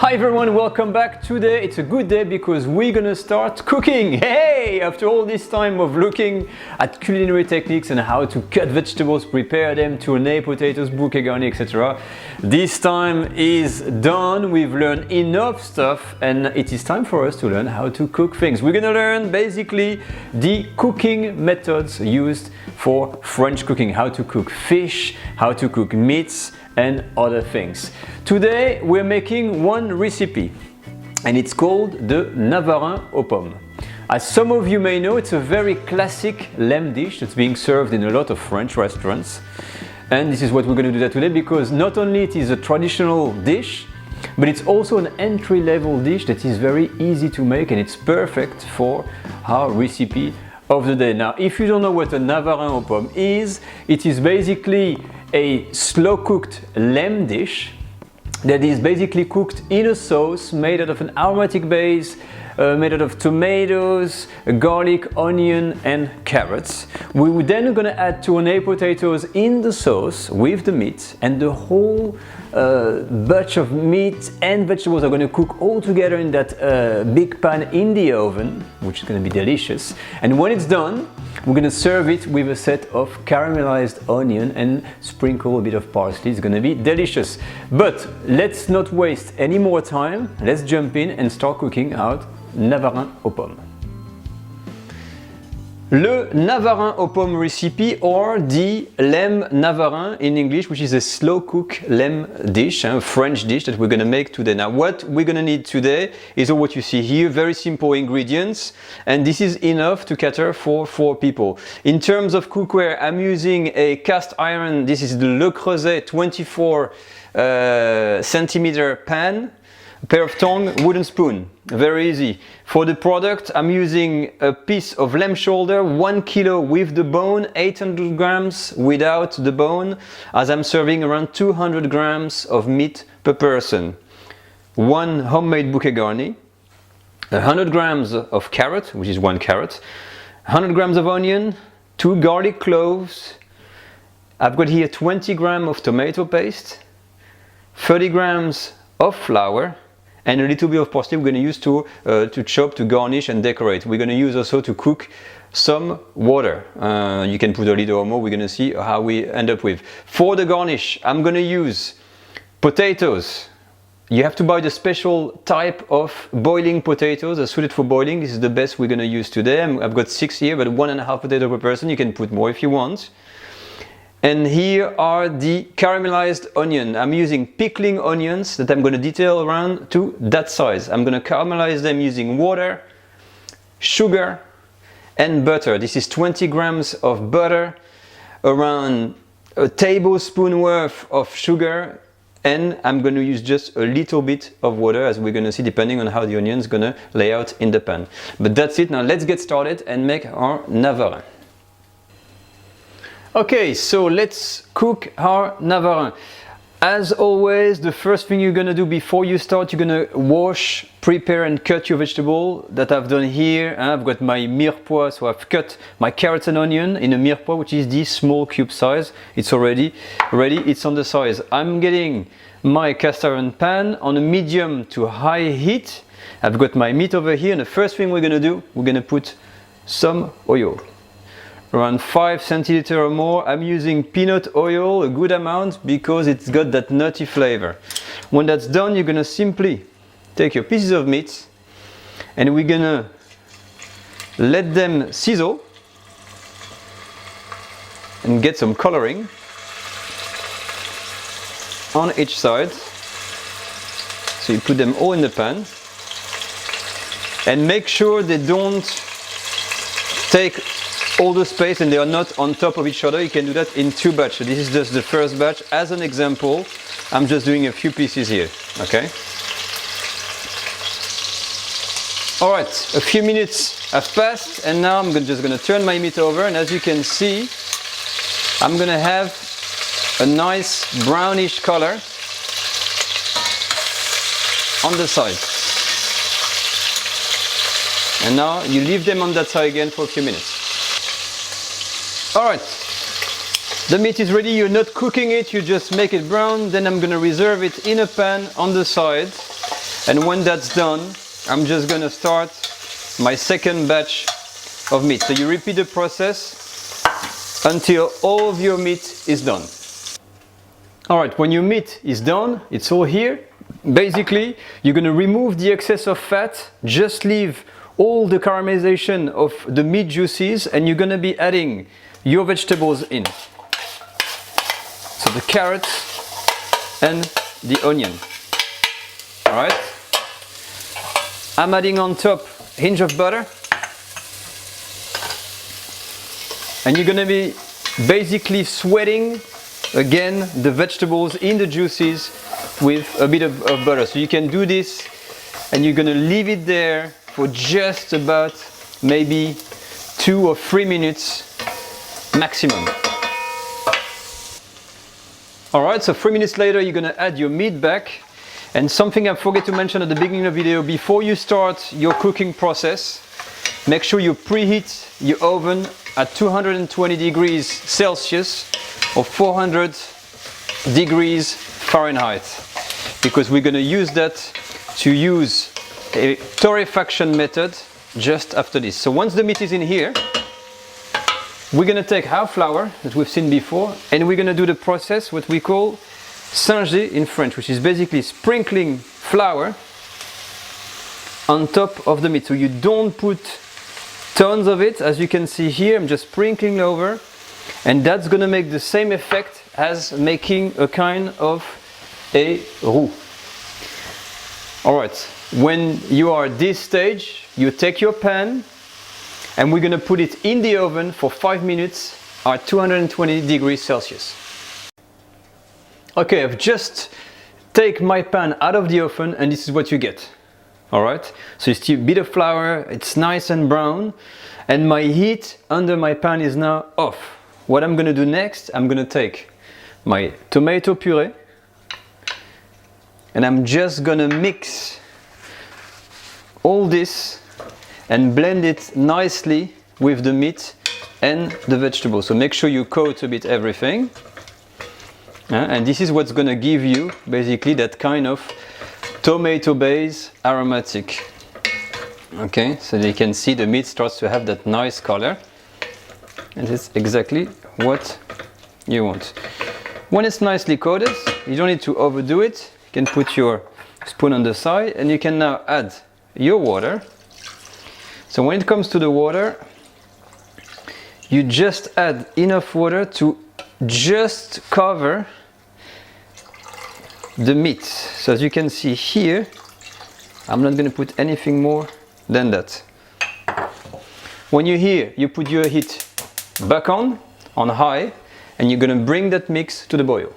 Hi everyone, welcome back. Today it's a good day because we're gonna start cooking. Hey! After all this time of looking at culinary techniques and how to cut vegetables, prepare them, tourner potatoes, bouquet garni, etc. This time is done. We've learned enough stuff and it is time for us to learn how to cook things. We're gonna learn basically the cooking methods used for French cooking. How to cook fish, how to cook meats, and other things. Today we're making one recipe and it's called the Navarin aux pommes. As some of you may know, it's a very classic lamb dish that's being served in a lot of French restaurants. And this is what we're going to do that today because not only it is a traditional dish, but it's also an entry-level dish that is very easy to make and it's perfect for our recipe of the day. Now, if you don't know what a Navarin aux pommes is, it is basically a slow-cooked lamb dish that is basically cooked in a sauce made out of an aromatic base, made out of tomatoes, garlic, onion and carrots. We're then going to add tourné potatoes in the sauce with the meat, and the whole batch of meat and vegetables are going to cook all together in that big pan in the oven, which is going to be delicious. And when it's done, we're going to serve it with a set of caramelized onion and sprinkle a bit of parsley. It's going to be delicious. But let's not waste any more time. Let's jump in and start cooking out Navarin aux pommes. Le Navarin aux pommes recipe, or the lamb Navarin in English, which is a slow cook lamb dish, a French dish that we're going to make today. Now what we're going to need today is all what you see here, very simple ingredients, and this is enough to cater for 4 people. In terms of cookware, I'm using a cast iron. This is the Le Creuset 24 centimeter pan, a pair of tongs, wooden spoon, very easy. For the product, I'm using a piece of lamb shoulder, 1 kilo with the bone, 800 grams without the bone, as I'm serving around 200 grams of meat per person. 1 homemade bouquet garni, 100 grams of carrot, which is 1 carrot, 100 grams of onion, 2 garlic cloves. I've got here 20 grams of tomato paste, 30 grams of flour, and a little bit of parsley we're going to use to chop, to garnish and decorate. We're going to use also to cook some water. You can put a little or more, we're going to see how we end up with. For the garnish, I'm going to use potatoes. You have to buy the special type of boiling potatoes that are suited for boiling. This is the best we're going to use today. I've got 6 here, but 1.5 potato per person. You can put more if you want. And here are the caramelized onion. I'm using pickling onions that I'm going to detail around to that size. I'm going to caramelize them using water, sugar and butter. This is 20 grams of butter, around a tablespoon worth of sugar, and I'm going to use just a little bit of water, as we're going to see, depending on how the onion is going to lay out in the pan. But that's it. Now let's get started and make our Navarin. Okay, so let's cook our Navarin. As always, the first thing you're gonna do before you start, you're gonna wash, prepare and cut your vegetable that I've done here. I've got my mirepoix, so I've cut my carrots and onion in a mirepoix, which is the small cube size. It's already ready, it's on the size. I'm getting my cast iron pan on a medium to high heat. I've got my meat over here, and the first thing we're gonna do, we're gonna put some oil. Around 5 centiliters or more. I'm using peanut oil, a good amount, because it's got that nutty flavor. When that's done, you're gonna simply take your pieces of meat and we're gonna let them sizzle and get some coloring on each side. So you put them all in the pan and make sure they don't take all the space and they are not on top of each other. You can do that in 2 batches. This is just the first batch. As an example, I'm just doing a few pieces here, okay? All right, a few minutes have passed and now I'm just gonna turn my meat over, and as you can see, I'm gonna have a nice brownish color on the side. And now you leave them on that side again for a few minutes. Alright, the meat is ready. You're not cooking it, you just make it brown. Then I'm gonna reserve it in a pan on the side. And when that's done, I'm just gonna start my second batch of meat. So you repeat the process until all of your meat is done. Alright, when your meat is done, it's all here. Basically, you're gonna remove the excess of fat, just leave all the caramelization of the meat juices, and you're gonna be adding your vegetables in. So the carrots and the onion. Alright? I'm adding on top a hinge of butter. And you're gonna be basically sweating again the vegetables in the juices with a bit of butter. So you can do this and you're gonna leave it there for just about maybe 2 or 3 minutes maximum. Alright, so 3 minutes later you're gonna add your meat back. And something I forgot to mention at the beginning of the video, before you start your cooking process, make sure you preheat your oven at 220 degrees Celsius or 400 degrees Fahrenheit, because we're going to use that to use a torrefaction method just after this. So once the meat is in here, we're going to take half flour that we've seen before, and we're going to do the process what we call singer in French, which is basically sprinkling flour on top of the meat. So you don't put tons of it, as you can see here. I'm just sprinkling over, and that's gonna make the same effect as making a kind of a roux. Alright, when you are at this stage, you take your pan and we're gonna put it in the oven for 5 minutes at 220 degrees Celsius. Okay, I've just taken my pan out of the oven and this is what you get. Alright, so you see a bit of flour, it's nice and brown, and my heat under my pan is now off. What I'm gonna do next, I'm gonna take my tomato puree and I'm just gonna mix all this and blend it nicely with the meat and the vegetables. So make sure you coat a bit everything. And this is what's gonna give you basically that kind of tomato base aromatic. Okay, so you can see the meat starts to have that nice color, and it's exactly what you want. When it's nicely coated, you don't need to overdo it. You can put your spoon on the side and you can now add your water. So when it comes to the water, you just add enough water to just cover the meat. So as you can see here, I'm not going to put anything more than that. When you're here, you put your heat back on high, and you're going to bring that mix to the boil.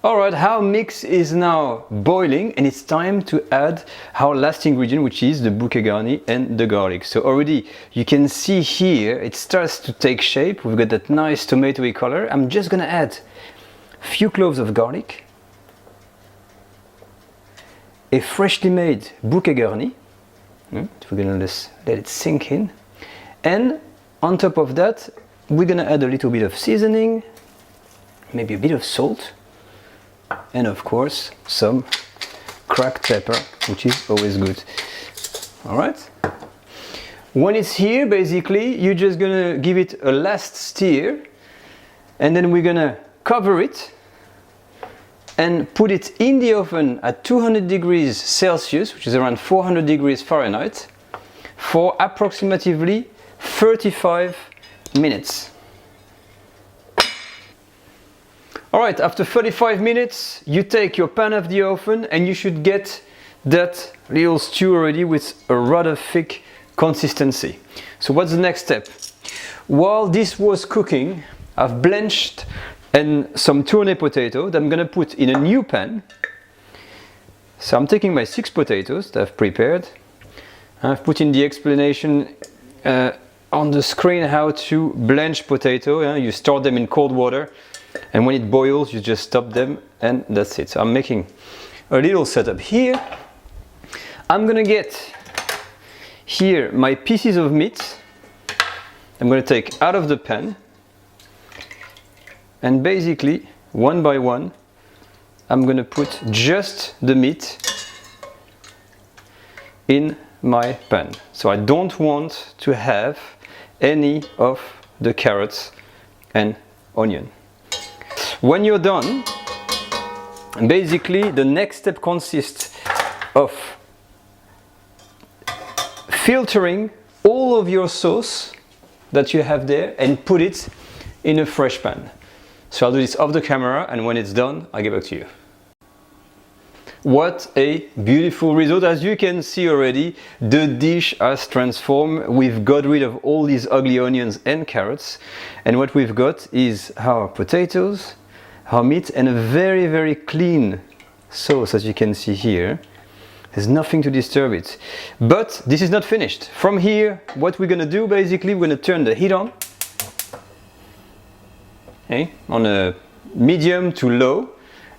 Alright, our mix is now boiling and it's time to add our last ingredient, which is the bouquet garni and the garlic. So already you can see here it starts to take shape. We've got that nice tomatoey color. I'm just going to add a few cloves of garlic, a freshly made bouquet garni. We're going to let it sink in, and on top of that we're going to add a little bit of seasoning, maybe a bit of salt, and of course some cracked pepper, which is always good. Alright, when it's here, basically you're just gonna give it a last stir, and then we're gonna cover it and put it in the oven at 200 degrees Celsius, which is around 400 degrees Fahrenheit, for approximately 35 minutes. Alright, after 35 minutes, you take your pan off the oven and you should get that little stew already with a rather thick consistency. So what's the next step? While this was cooking, I've blanched some tourné potato that I'm going to put in a new pan. So I'm taking my 6 potatoes that I've prepared. I've put in the explanation on the screen how to blanch potato. You store them in cold water, and when it boils you just stop them, and that's it. So I'm making a little setup here. I'm gonna get here my pieces of meat. I'm gonna take out of the pan, and basically one by one I'm gonna put just the meat in my pan. So I don't want to have any of the carrots and onion. When you're done, basically the next step consists of filtering all of your sauce that you have there and put it in a fresh pan. So I'll do this off the camera, and when it's done, I'll get back to you. What a beautiful result. As you can see already, the dish has transformed. We've got rid of all these ugly onions and carrots, and what we've got is our potatoes, our meat, and a very, very clean sauce, as you can see here. There's nothing to disturb it. But this is not finished. From here, what we're gonna do, basically, we're gonna turn the heat on. Okay, on a medium to low,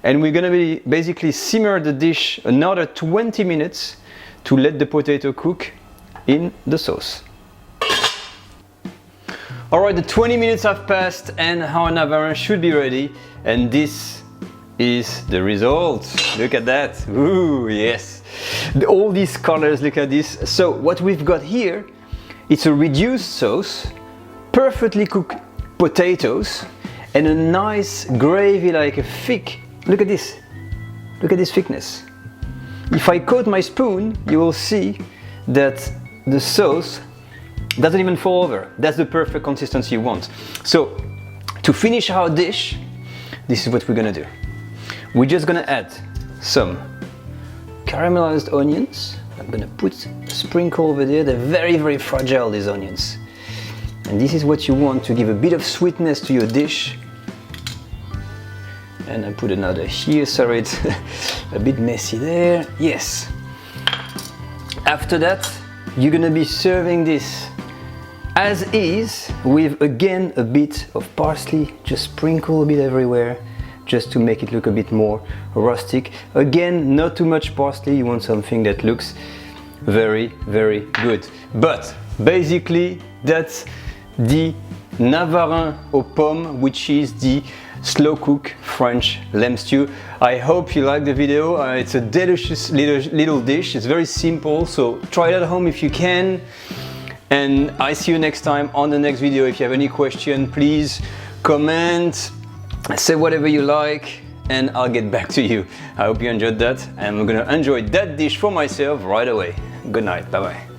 and we're gonna basically simmer the dish another 20 minutes to let the potato cook in the sauce. Alright, the 20 minutes have passed and our Navarin should be ready, and this is the result. Look at that. Ooh, yes. All these colors, look at this. So what we've got here, it's a reduced sauce, perfectly cooked potatoes, and a nice gravy, like a thick. Look at this. Look at this thickness. If I coat my spoon, you will see that the sauce doesn't even fall over. That's the perfect consistency you want. So to finish our dish, this is what we're gonna do. We're just gonna add some caramelized onions. I'm gonna put a sprinkle over there. They're very, very fragile, these onions. And this is what you want to give a bit of sweetness to your dish. And I put another here, sorry, it's a bit messy there. Yes. After that, you're gonna be serving this as is with, again, a bit of parsley. Just sprinkle a bit everywhere, just to make it look a bit more rustic. Again, not too much parsley, you want something that looks very, very good. But basically, that's the Navarin aux pommes, which is the slow cook French lamb stew. I hope you like the video. It's a delicious little dish. It's very simple, so try it at home if you can. And I see you next time on the next video. If you have any question, please comment, say whatever you like, and I'll get back to you. I hope you enjoyed that, and I'm gonna enjoy that dish for myself right away. Good night, bye bye.